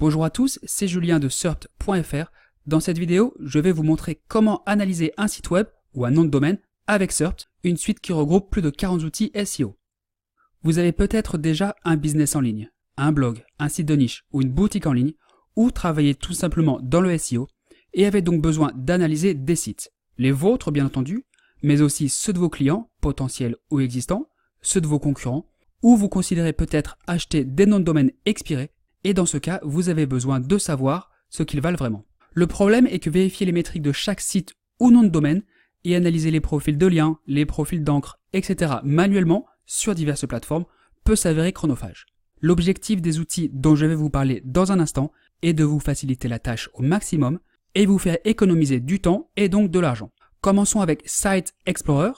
Bonjour à tous, c'est Julien de Surpt.fr. Dans cette vidéo, je vais vous montrer comment analyser un site web ou un nom de domaine avec Surpt, une suite qui regroupe plus de 40 outils SEO. Vous avez peut-être déjà un business en ligne, un blog, un site de niche ou une boutique en ligne, ou travaillez tout simplement dans le SEO et avez donc besoin d'analyser des sites, les vôtres bien entendu, mais aussi ceux de vos clients, potentiels ou existants, ceux de vos concurrents, ou vous considérez peut-être acheter des noms de domaine expirés, et dans ce cas, vous avez besoin de savoir ce qu'ils valent vraiment. Le problème est que vérifier les métriques de chaque site ou nom de domaine et analyser les profils de liens, les profils d'encre, etc. manuellement sur diverses plateformes peut s'avérer chronophage. L'objectif des outils dont je vais vous parler dans un instant est de vous faciliter la tâche au maximum et vous faire économiser du temps et donc de l'argent. Commençons avec Site Explorer,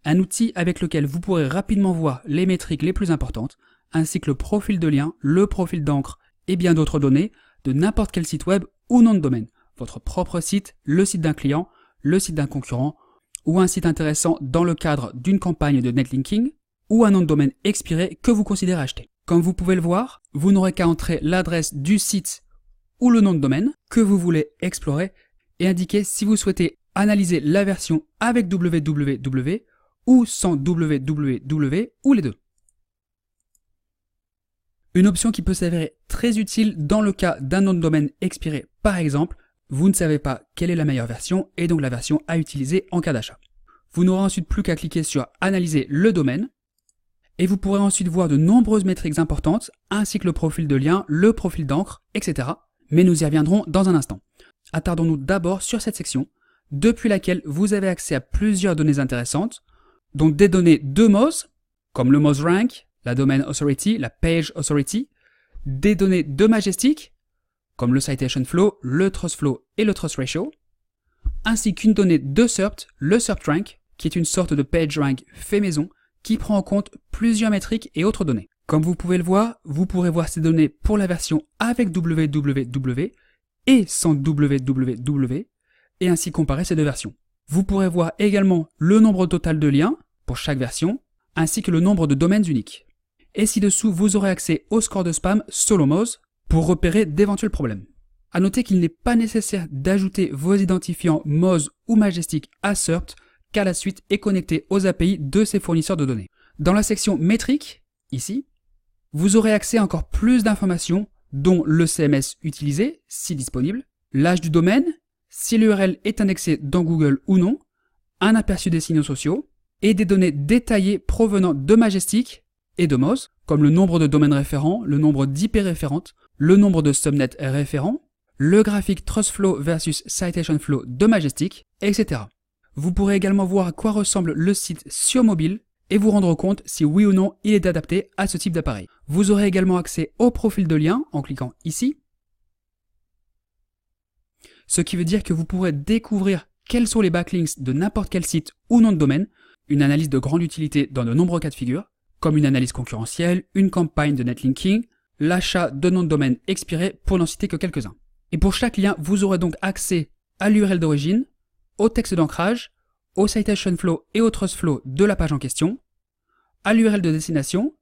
un outil avec lequel vous pourrez rapidement voir les métriques les plus importantes, ainsi que le profil de lien, le profil d'encre et bien d'autres données de n'importe quel site web ou nom de domaine, votre propre site, le site d'un client, le site d'un concurrent, ou un site intéressant dans le cadre d'une campagne de netlinking, ou un nom de domaine expiré que vous considérez acheter. Comme vous pouvez le voir, vous n'aurez qu'à entrer l'adresse du site ou le nom de domaine que vous voulez explorer et indiquer si vous souhaitez analyser la version avec www ou sans www ou les deux. Une option qui peut s'avérer très utile dans le cas d'un nom de domaine expiré par exemple, vous ne savez pas quelle est la meilleure version et donc la version à utiliser en cas d'achat. Vous n'aurez ensuite plus qu'à cliquer sur analyser le domaine et vous pourrez ensuite voir de nombreuses métriques importantes ainsi que le profil de lien, le profil d'encre, etc. Mais nous y reviendrons dans un instant. Attardons-nous d'abord sur cette section depuis laquelle vous avez accès à plusieurs données intéressantes, dont des données de Moz, comme le Moz Rank, la Domain Authority, la Page Authority, des données de Majestic, comme le Citation Flow, le Trust Flow et le Trust Ratio, ainsi qu'une donnée de Surpt, le Surpt Rank, qui est une sorte de PageRank fait maison, qui prend en compte plusieurs métriques et autres données. Comme vous pouvez le voir, vous pourrez voir ces données pour la version avec www et sans www, et ainsi comparer ces deux versions. Vous pourrez voir également le nombre total de liens pour chaque version, ainsi que le nombre de domaines uniques. Et ci-dessous, vous aurez accès au score de spam selon Moz pour repérer d'éventuels problèmes. À noter qu'il n'est pas nécessaire d'ajouter vos identifiants Moz ou Majestic à Surpt, car la suite est connectée aux API de ces fournisseurs de données. Dans la section métriques, ici, vous aurez accès à encore plus d'informations, dont le CMS utilisé, si disponible, l'âge du domaine, si l'URL est indexée dans Google ou non, un aperçu des signaux sociaux, et des données détaillées provenant de Majestic et de Moz, comme le nombre de domaines référents, le nombre d'IP référentes, le nombre de subnets référents, le graphique Trust Flow versus Citation Flow de Majestic, etc. Vous pourrez également voir à quoi ressemble le site sur mobile et vous rendre compte si oui ou non il est adapté à ce type d'appareil. Vous aurez également accès au profil de lien en cliquant ici, ce qui veut dire que vous pourrez découvrir quels sont les backlinks de n'importe quel site ou nom de domaine, une analyse de grande utilité dans de nombreux cas de figure, comme une analyse concurrentielle, une campagne de netlinking, l'achat de noms de domaine expirés pour n'en citer que quelques-uns. Et pour chaque lien, vous aurez donc accès à l'URL d'origine, au texte d'ancrage, au citation flow et au trust flow de la page en question, à l'URL de destination,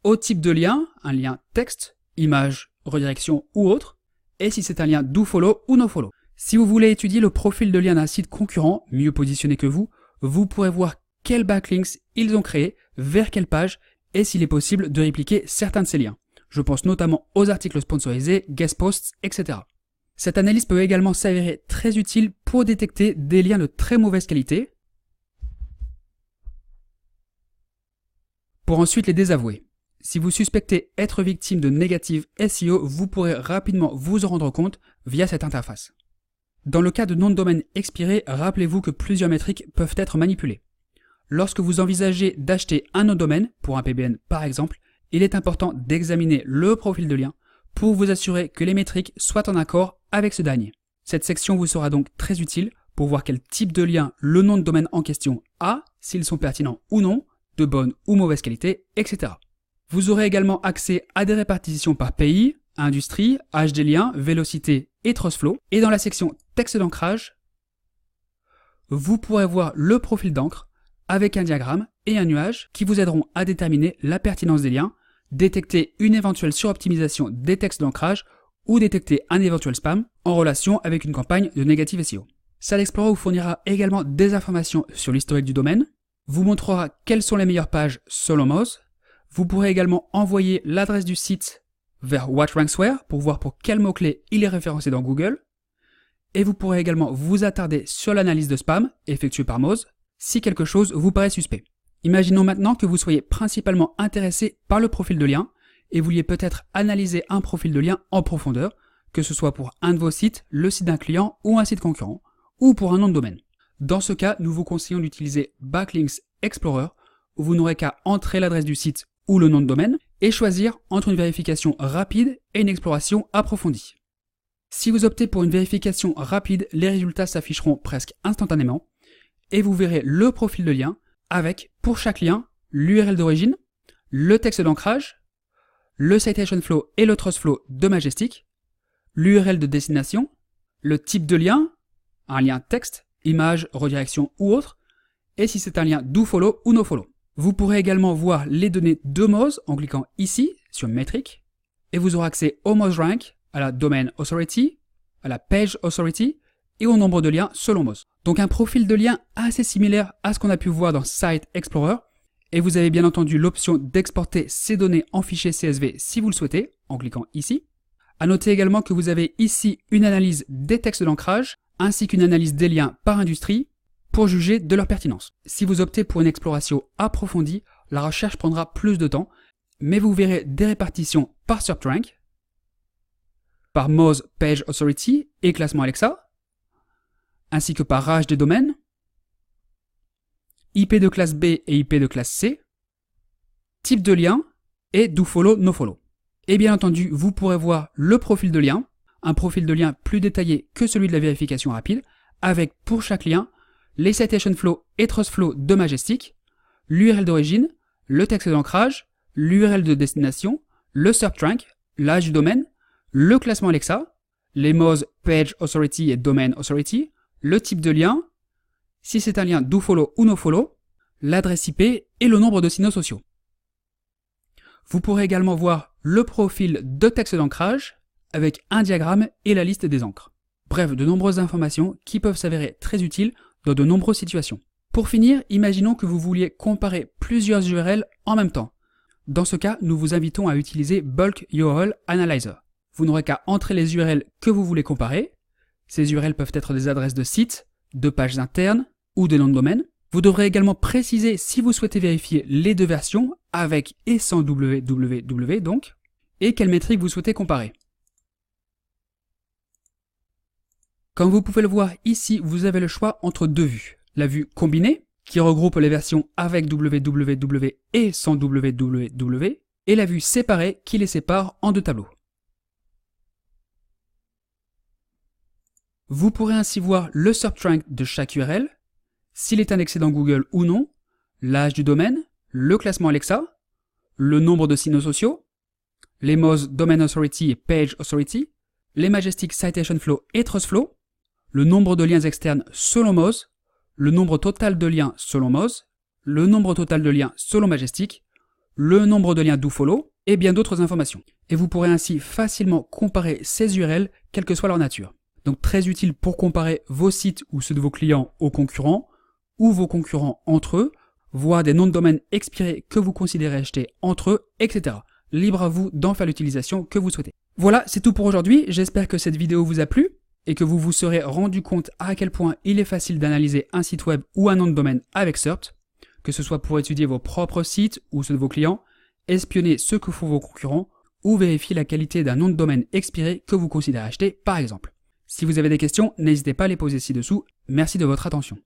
au type de lien, un lien texte, image, redirection ou autre, et si c'est un lien dofollow ou nofollow. Si vous voulez étudier le profil de lien d'un site concurrent, mieux positionné que vous pourrez voir quels backlinks ils ont créés, vers quelle page, et s'il est possible de répliquer certains de ces liens. Je pense notamment aux articles sponsorisés, guest posts, etc. Cette analyse peut également s'avérer très utile pour détecter des liens de très mauvaise qualité, pour ensuite les désavouer. Si vous suspectez être victime de négative SEO, vous pourrez rapidement vous en rendre compte via cette interface. Dans le cas de nom de domaine expiré, rappelez-vous que plusieurs métriques peuvent être manipulées. Lorsque vous envisagez d'acheter un nom de domaine, pour un PBN par exemple, il est important d'examiner le profil de lien pour vous assurer que les métriques soient en accord avec ce dernier. Cette section vous sera donc très utile pour voir quel type de lien le nom de domaine en question a, s'ils sont pertinents ou non, de bonne ou mauvaise qualité, etc. Vous aurez également accès à des répartitions par pays, industrie, âge des liens, vélocité et trust flow. Et dans la section texte d'ancrage, vous pourrez voir le profil d'encre avec un diagramme et un nuage qui vous aideront à déterminer la pertinence des liens, détecter une éventuelle suroptimisation des textes d'ancrage ou détecter un éventuel spam en relation avec une campagne de Negative SEO. Site Explorer vous fournira également des informations sur l'historique du domaine, vous montrera quelles sont les meilleures pages selon Moz, vous pourrez également envoyer l'adresse du site vers WhatRanksWhere pour voir pour quel mot-clé il est référencé dans Google, et vous pourrez également vous attarder sur l'analyse de spam effectuée par Moz si quelque chose vous paraît suspect. Imaginons maintenant que vous soyez principalement intéressé par le profil de lien et vouliez peut-être analyser un profil de lien en profondeur, que ce soit pour un de vos sites, le site d'un client ou un site concurrent, ou pour un nom de domaine. Dans ce cas, nous vous conseillons d'utiliser Backlinks Explorer, où vous n'aurez qu'à entrer l'adresse du site ou le nom de domaine et choisir entre une vérification rapide et une exploration approfondie. Si vous optez pour une vérification rapide, les résultats s'afficheront presque instantanément et vous verrez le profil de lien avec, pour chaque lien, l'URL d'origine, le texte d'ancrage, le citation flow et le trust flow de Majestic, l'URL de destination, le type de lien, un lien texte, image, redirection ou autre, et si c'est un lien dofollow ou nofollow. Vous pourrez également voir les données de Moz en cliquant ici sur Metric, et vous aurez accès au Moz Rank, à la Domain Authority, à la Page Authority et au nombre de liens selon Moz. Donc un profil de lien assez similaire à ce qu'on a pu voir dans Site Explorer, et vous avez bien entendu l'option d'exporter ces données en fichier CSV si vous le souhaitez, en cliquant ici. À noter également que vous avez ici une analyse des textes d'ancrage, ainsi qu'une analyse des liens par industrie, pour juger de leur pertinence. Si vous optez pour une exploration approfondie, la recherche prendra plus de temps, mais vous verrez des répartitions par SERPrank, par Moz Page Authority et classement Alexa, ainsi que par rage des domaines, IP de classe B et IP de classe C, type de lien et dofollow, nofollow. Et bien entendu, vous pourrez voir le profil de lien, un profil de lien plus détaillé que celui de la vérification rapide, avec pour chaque lien les citation flow et trust flow de Majestic, l'URL d'origine, le texte d'ancrage, l'URL de destination, le SERPrank, l'âge du domaine, le classement Alexa, les Moz Page Authority et Domain Authority, le type de lien, si c'est un lien dofollow ou nofollow, l'adresse IP et le nombre de signaux sociaux. Vous pourrez également voir le profil de texte d'ancrage avec un diagramme et la liste des encres. Bref, de nombreuses informations qui peuvent s'avérer très utiles dans de nombreuses situations. Pour finir, imaginons que vous vouliez comparer plusieurs URL en même temps. Dans ce cas, nous vous invitons à utiliser Bulk URL Analyzer. Vous n'aurez qu'à entrer les URL que vous voulez comparer. Ces URL peuvent être des adresses de sites, de pages internes ou de noms de domaine. Vous devrez également préciser si vous souhaitez vérifier les deux versions, avec et sans www donc, et quelle métrique vous souhaitez comparer. Comme vous pouvez le voir ici, vous avez le choix entre deux vues. La vue combinée, qui regroupe les versions avec www et sans www, et la vue séparée, qui les sépare en deux tableaux. Vous pourrez ainsi voir le SERPrank de chaque URL, s'il est indexé dans Google ou non, l'âge du domaine, le classement Alexa, le nombre de signaux sociaux, les Moz Domain Authority et Page Authority, les Majestic Citation Flow et Trust Flow, le nombre de liens externes selon Moz, le nombre total de liens selon Moz, le nombre total de liens selon Majestic, le nombre de liens dofollow et bien d'autres informations. Et vous pourrez ainsi facilement comparer ces URL, quelle que soit leur nature. Donc très utile pour comparer vos sites ou ceux de vos clients aux concurrents, ou vos concurrents entre eux, voir des noms de domaine expirés que vous considérez acheter entre eux, etc. Libre à vous d'en faire l'utilisation que vous souhaitez. Voilà, c'est tout pour aujourd'hui. J'espère que cette vidéo vous a plu et que vous vous serez rendu compte à quel point il est facile d'analyser un site web ou un nom de domaine avec SERP, que ce soit pour étudier vos propres sites ou ceux de vos clients, espionner ce que font vos concurrents ou vérifier la qualité d'un nom de domaine expiré que vous considérez acheter par exemple. Si vous avez des questions, n'hésitez pas à les poser ci-dessous. Merci de votre attention.